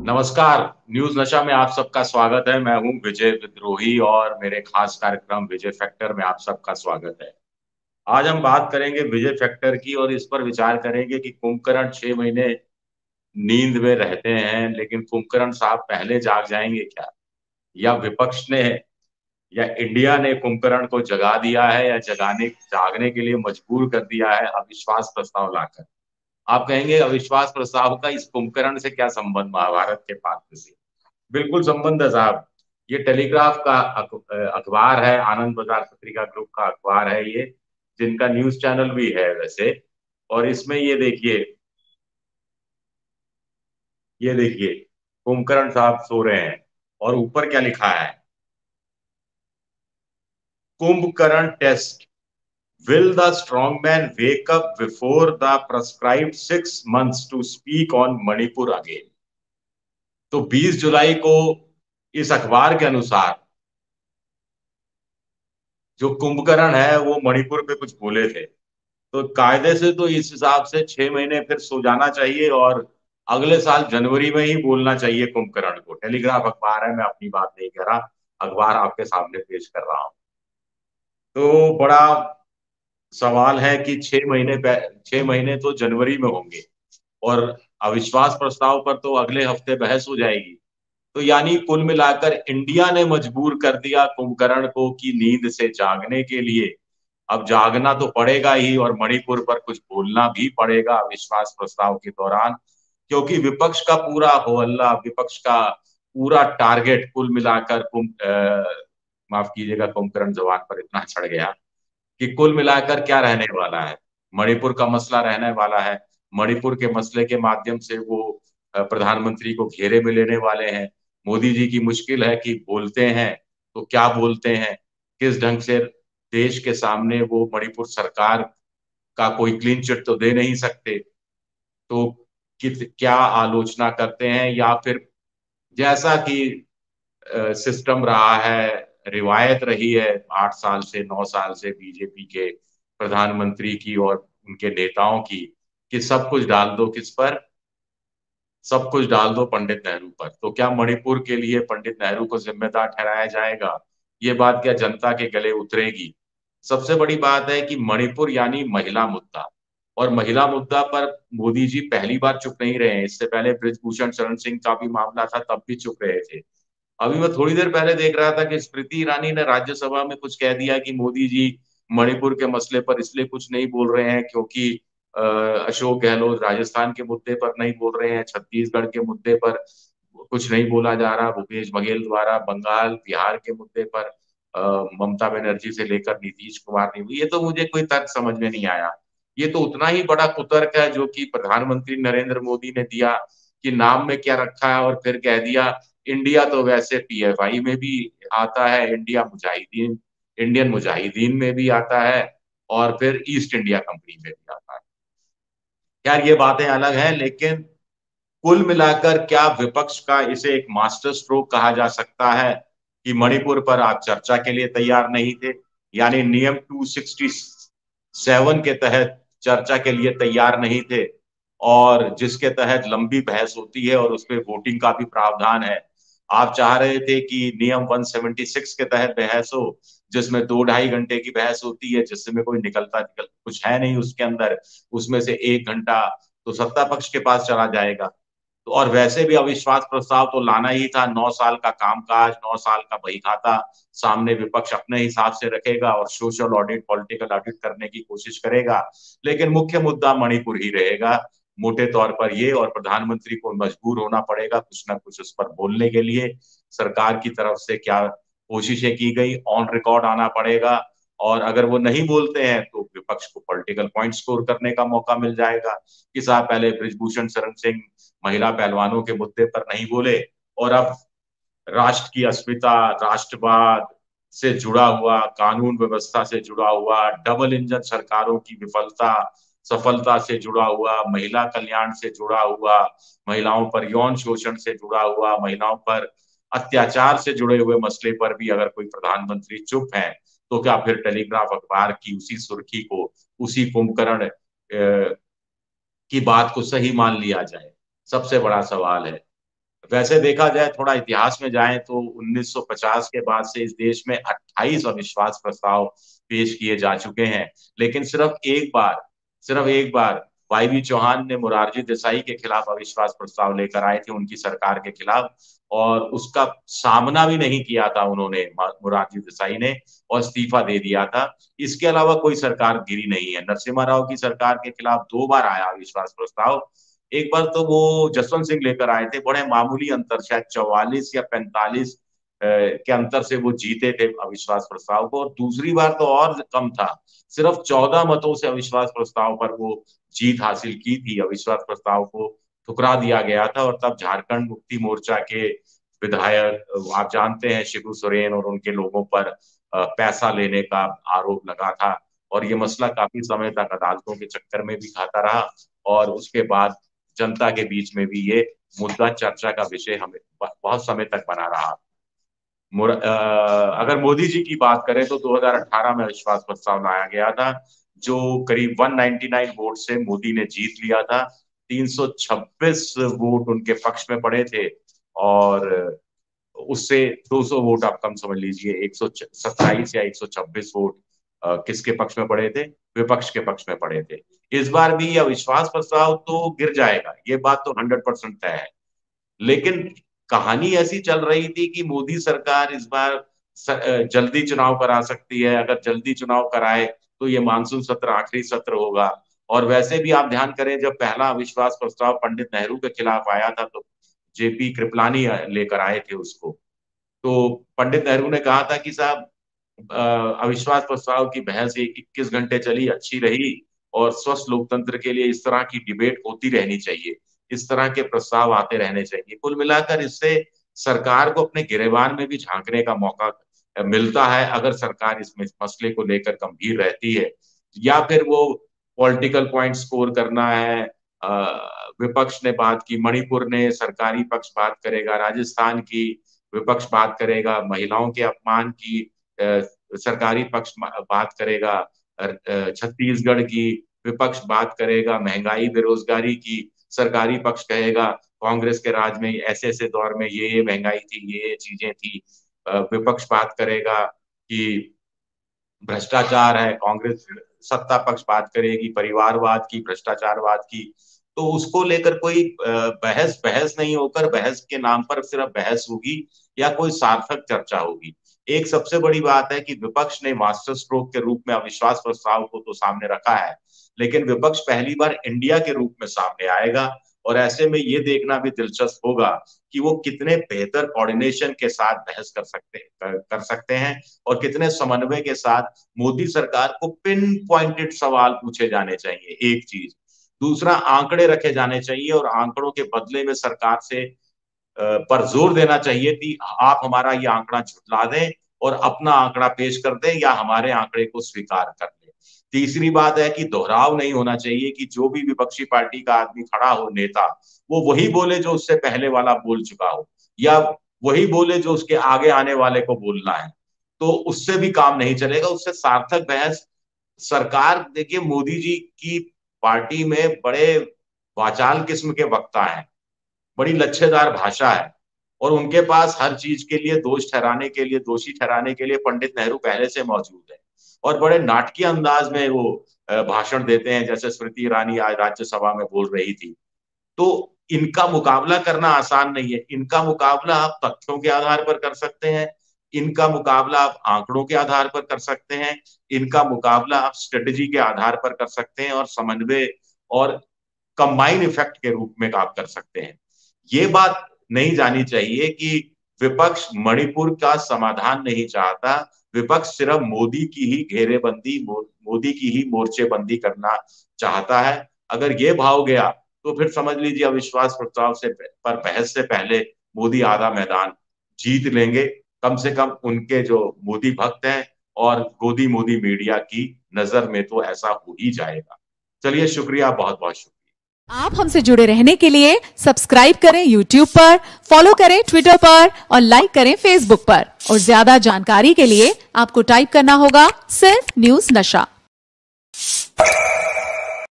नमस्कार। न्यूज नशा में आप सबका स्वागत है। मैं हूं विजय विद्रोही और मेरे खास कार्यक्रम विजय फैक्टर में आप सबका स्वागत है। आज हम बात करेंगे विजय फैक्टर की और इस पर विचार करेंगे कि कुंभकर्ण 6 महीने नींद में रहते हैं, लेकिन कुंभकर्ण साहब पहले जाग जाएंगे क्या? या विपक्ष ने या इंडिया ने कुंभकर्ण को जगा दिया है या जगाने जागने के लिए मजबूर कर दिया है अविश्वास प्रस्ताव लाकर? आप कहेंगे अविश्वास प्रस्ताव का इस कुंभकर्ण से क्या संबंध महाभारत के पात्र से? बिल्कुल संबंध है साहब। ये टेलीग्राफ का अखबार है, आनंद बाजार पत्रिका ग्रुप का अखबार है ये, जिनका न्यूज चैनल भी है वैसे। और इसमें ये देखिए कुंभकर्ण साहब सो रहे हैं और ऊपर क्या लिखा है? Kumbhakarna test, will the strongman wake up before the prescribed 6 months to speak on Manipur again? तो 20 जुलाई को इस अखबार के अनुसार जो कुंभकर्ण है वो मणिपुर पे कुछ बोले थे। तो कायदे से तो इस हिसाब से 6 महीने फिर सो जाना चाहिए और अगले साल जनवरी में ही बोलना चाहिए कुंभकर्ण को। टेलीग्राफ अखबार है, मैं अपनी बात नहीं कह रहा, अखबार आपके सामने पेश कर रहा हूं। तो बड़ा सवाल है कि 6 महीने तो जनवरी में होंगे और अविश्वास प्रस्ताव पर तो अगले हफ्ते बहस हो जाएगी। तो यानी कुल मिलाकर इंडिया ने मजबूर कर दिया कुंभकर्ण को कि नींद से जागने के लिए अब जागना तो पड़ेगा ही और मणिपुर पर कुछ बोलना भी पड़ेगा अविश्वास प्रस्ताव के दौरान। क्योंकि विपक्ष का पूरा हो हल्ला, विपक्ष का पूरा टारगेट कुल मिलाकर माफ कीजिएगा, कुंभकर्ण जबान पर इतना चढ़ गया कि कुल मिलाकर क्या रहने वाला है? मणिपुर का मसला रहने वाला है। मणिपुर के मसले के माध्यम से वो प्रधानमंत्री को घेरे में लेने वाले हैं। मोदी जी की मुश्किल है कि बोलते हैं तो क्या बोलते हैं, किस ढंग से देश के सामने वो मणिपुर सरकार का कोई क्लीन चिट तो दे नहीं सकते। तो क्या आलोचना करते हैं या फिर जैसा कि सिस्टम रहा है, रिवायत रही है 8 साल से 9 साल से बीजेपी के प्रधानमंत्री की और उनके नेताओं की, कि सब कुछ डाल दो किस पर? सब कुछ डाल दो पंडित नेहरू पर। तो क्या मणिपुर के लिए पंडित नेहरू को जिम्मेदार ठहराया जाएगा? ये बात क्या जनता के गले उतरेगी? सबसे बड़ी बात है कि मणिपुर यानी महिला मुद्दा, और महिला मुद्दा पर मोदी जी पहली बार चुप नहीं रहे हैं। इससे पहले ब्रिजभूषण शरण सिंह का भी मामला था, तब भी चुप रहे थे। अभी मैं थोड़ी देर पहले देख रहा था कि स्मृति ईरानी ने राज्यसभा में कुछ कह दिया कि मोदी जी मणिपुर के मसले पर इसलिए कुछ नहीं बोल रहे हैं क्योंकि अशोक गहलोत राजस्थान के मुद्दे पर नहीं बोल रहे हैं, छत्तीसगढ़ के मुद्दे पर कुछ नहीं बोला जा रहा, भूपेश बघेल द्वारा बंगाल बिहार के मुद्दे पर ममता बनर्जी से लेकर नीतीश कुमार ने भी। ये तो मुझे कोई तर्क समझ में नहीं आया। ये तो उतना ही बड़ा कुतर्क है जो कि प्रधानमंत्री नरेंद्र मोदी ने दिया कि नाम में क्या रखा है और फिर कह दिया इंडिया तो वैसे पीएफआई में भी आता है, इंडिया मुजाहिदीन इंडियन मुजाहिदीन में भी आता है और फिर ईस्ट इंडिया कंपनी में भी आता है। यार ये बातें अलग हैं, लेकिन कुल मिलाकर क्या विपक्ष का इसे एक मास्टर स्ट्रोक कहा जा सकता है कि मणिपुर पर आप चर्चा के लिए तैयार नहीं थे? यानी नियम 267 के तहत चर्चा के लिए तैयार नहीं थे, और जिसके तहत लंबी बहस होती है और उसपे वोटिंग का भी प्रावधान है। आप चाह रहे थे कि नियम 176 के तहत बहस हो, जिसमें 2 ढाई घंटे की बहस होती है, जिसमें कोई निकल कुछ है नहीं उसके अंदर। उसमें से 1 घंटा तो सत्ता पक्ष के पास चला जाएगा। तो और वैसे भी अविश्वास प्रस्ताव तो लाना ही था। 9 साल का कामकाज, 9 साल का बही खाता सामने विपक्ष अपने हिसाब से रखेगा और सोशल ऑडिट, पॉलिटिकल ऑडिट करने की कोशिश करेगा। लेकिन मुख्य मुद्दा मणिपुर ही रहेगा मोटे तौर पर ये, और प्रधानमंत्री को मजबूर होना पड़ेगा कुछ ना कुछ उस पर बोलने के लिए। सरकार की तरफ से क्या कोशिशें की गई, ऑन रिकॉर्ड आना पड़ेगा। और अगर वो नहीं बोलते हैं तो विपक्ष को पॉलिटिकल पॉइंट स्कोर करने का मौका मिल जाएगा कि साहब पहले ब्रिजभूषण शरण सिंह महिला पहलवानों के मुद्दे पर नहीं बोले, और अब राष्ट्र की अस्मिता, राष्ट्रवाद से जुड़ा हुआ, कानून व्यवस्था से जुड़ा हुआ, डबल इंजन सरकारों की विफलता सफलता से जुड़ा हुआ, महिला कल्याण से जुड़ा हुआ, महिलाओं पर यौन शोषण से जुड़ा हुआ, महिलाओं पर अत्याचार से जुड़े हुए मसले पर भी अगर कोई प्रधानमंत्री चुप है, तो क्या फिर टेलीग्राफ अखबार की उसी सुर्खी को, उसी कुंभकर्ण की बात को सही मान लिया जाए? सबसे बड़ा सवाल है। वैसे देखा जाए, थोड़ा इतिहास में जाएं तो 1950 के बाद से इस देश में 28 अविश्वास प्रस्ताव पेश किए जा चुके हैं, लेकिन सिर्फ एक बार वाईबी चौहान ने मुरारजी देसाई के खिलाफ अविश्वास प्रस्ताव लेकर आए थे, उनकी सरकार के खिलाफ, और उसका सामना भी नहीं किया था उन्होंने, मुरारजी देसाई ने, और इस्तीफा दे दिया था। इसके अलावा कोई सरकार गिरी नहीं है। नरसिम्हा राव की सरकार के खिलाफ 2 बार आया अविश्वास प्रस्ताव। एक बार तो वो जसवंत सिंह लेकर आए थे, बड़े मामूली अंतर, शायद 44 या 45 के अंतर से वो जीते थे अविश्वास प्रस्ताव को, और दूसरी बार तो और कम था, सिर्फ 14 मतों से अविश्वास प्रस्ताव पर वो जीत हासिल की थी। अविश्वास प्रस्ताव को ठुकरा दिया गया था, और तब झारखंड मुक्ति मोर्चा के विधायक, आप जानते हैं, शिबू सोरेन और उनके लोगों पर पैसा लेने का आरोप लगा था, और ये मसला काफी समय तक अदालतों के चक्कर में भी खाता रहा, और उसके बाद जनता के बीच में भी ये मुद्दा चर्चा का विषय हमें बहुत समय तक बना रहा। अगर मोदी जी की बात करें तो 2018 में विश्वास प्रस्ताव लाया गया था, जो करीब 199 वोट से मोदी ने जीत लिया था। 326 वोट उनके पक्ष में पड़े थे, और उससे 200 वोट आप कम समझ लीजिए, 127 या 126 वोट किसके पक्ष में पड़े थे? विपक्ष के पक्ष में पड़े थे। इस बार भी यह विश्वास प्रस्ताव तो गिर जाएगा, ये बात तो 100% तय है। लेकिन कहानी ऐसी चल रही थी कि मोदी सरकार इस बार जल्दी चुनाव करा सकती है। अगर जल्दी चुनाव कराए तो ये मानसून सत्र आखिरी सत्र होगा। और वैसे भी आप ध्यान करें, जब पहला अविश्वास प्रस्ताव पंडित नेहरू के खिलाफ आया था तो जेपी कृपलानी लेकर आए थे उसको। तो पंडित नेहरू ने कहा था कि साहब, अविश्वास प्रस्ताव की बहस 21 घंटे चली, अच्छी रही, और स्वस्थ लोकतंत्र के लिए इस तरह की डिबेट होती रहनी चाहिए, इस तरह के प्रस्ताव आते रहने चाहिए। कुल मिलाकर इससे सरकार को अपने गिरेबान में भी झांकने का मौका मिलता है, अगर सरकार इस मसले को लेकर गंभीर रहती है। या फिर वो पॉलिटिकल पॉइंट स्कोर करना है। विपक्ष ने बात की, मणिपुर ने सरकारी पक्ष बात करेगा, राजस्थान की विपक्ष बात करेगा, महिलाओं के अपमान की सरकारी पक्ष बात करेगा, छत्तीसगढ़ की विपक्ष बात करेगा, महंगाई बेरोजगारी की सरकारी पक्ष कहेगा, कांग्रेस के राज में ऐसे ऐसे दौर में ये महंगाई थी, ये चीजें थी। विपक्ष बात करेगा कि भ्रष्टाचार है, कांग्रेस सत्ता पक्ष बात करेगी परिवारवाद की, भ्रष्टाचारवाद की। तो उसको लेकर कोई बहस बहस नहीं होकर बहस के नाम पर सिर्फ बहस होगी, या कोई सार्थक चर्चा होगी। एक सबसे बड़ी बात है कि विपक्ष ने मास्टर स्ट्रोक के रूप में अविश्वास प्रस्ताव को तो सामने रखा है, लेकिन विपक्ष पहली बार इंडिया के रूप में सामने आएगा, और ऐसे में ये देखना भी दिलचस्प होगा कि वो कितने बेहतर कोऑर्डिनेशन के साथ बहस कर सकते हैं, और कितने समन्वय के साथ मोदी सरकार को पिन पॉइंटेड सवाल पूछे जाने चाहिए। एक चीज, दूसरा, आंकड़े रखे जाने चाहिए, और आंकड़ों के बदले में सरकार से पर जोर देना चाहिए कि आप हमारा ये आंकड़ा झुटला दें और अपना आंकड़ा पेश कर दें, या हमारे आंकड़े को स्वीकार कर लें। तीसरी बात है कि दोहराव नहीं होना चाहिए, कि जो भी विपक्षी पार्टी का आदमी खड़ा हो, नेता, वो वही बोले जो उससे पहले वाला बोल चुका हो, या वही बोले जो उसके आगे आने वाले को बोलना है। तो उससे भी काम नहीं चलेगा, उससे सार्थक बहस। सरकार, देखिए, मोदी जी की पार्टी में बड़े वाचाल किस्म के वक्ता हैं, बड़ी लच्छेदार भाषा है, और उनके पास हर चीज के लिए दोषी ठहराने के लिए पंडित नेहरू पहले से मौजूद है, और बड़े नाटकीय अंदाज में वो भाषण देते हैं, जैसे स्मृति ईरानी आज राज्यसभा में बोल रही थी। तो इनका मुकाबला करना आसान नहीं है। इनका मुकाबला आप तथ्यों के आधार पर कर सकते हैं, इनका मुकाबला आप आंकड़ों के आधार पर कर सकते हैं, इनका मुकाबला आप स्ट्रेटेजी के आधार पर कर सकते हैं, और समन्वय और कंबाइन इफेक्ट के रूप में आप कर सकते हैं। ये बात नहीं जानी चाहिए कि विपक्ष मणिपुर का समाधान नहीं चाहता, विपक्ष सिर्फ मोदी की ही घेरेबंदी, मोदी की ही मोर्चेबंदी करना चाहता है। अगर ये भाव गया तो फिर समझ लीजिए अविश्वास प्रस्ताव पर बहस से पहले मोदी आधा मैदान जीत लेंगे। कम से कम उनके जो मोदी भक्त हैं और गोदी मोदी मीडिया की नजर में तो ऐसा हो ही जाएगा। चलिए, शुक्रिया, बहुत बहुत शुक्रिया। आप हमसे जुड़े रहने के लिए सब्सक्राइब करें YouTube पर, फॉलो करें Twitter पर, और लाइक करें Facebook पर। और ज्यादा जानकारी के लिए आपको टाइप करना होगा सिर्फ न्यूज नशा।